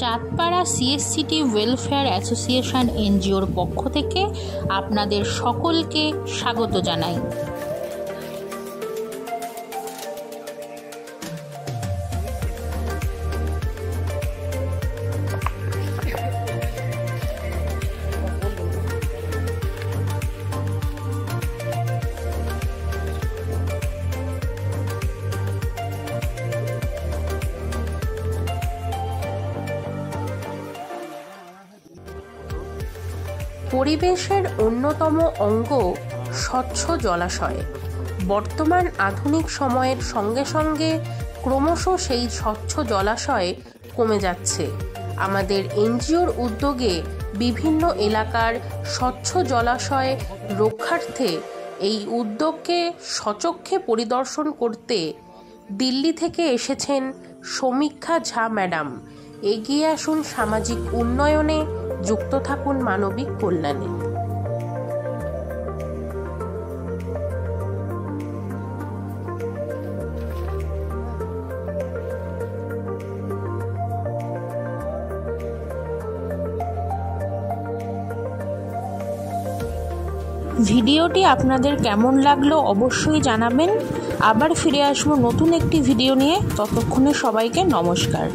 Chandpara সিএসসিটি welfare association এনজিওর পক্ষ থেকে আপনাদের সকলকে স্বাগত জানাই। পরিবেশের অন্যতম অঙ্গ স্বচ্ছ জলাশয়। বর্তমান আধুনিক সময়ের সঙ্গে সঙ্গে ক্রমশ সেই স্বচ্ছ জলাশয় কমে যাচ্ছে। আমাদের এনজিওর উদ্যোগে বিভিন্ন এলাকার স্বচ্ছ জলাশয় রক্ষার্থে এই উদ্যোগকে সচক্ষে পরিদর্শন করতে দিল্লি থেকে এসেছেন সমীক্ষা ঝা ম্যাডাম। এগিয়ে আসুন সামাজিক উন্নয়নে, যুক্ত থাকুন মানবিক কল্যাণে। ভিডিওটি আপনাদের কেমন লাগলো অবশ্যই জানাবেন। আবার ফিরে আসবো নতুন একটি ভিডিও নিয়ে। ততক্ষণে সবাইকে নমস্কার।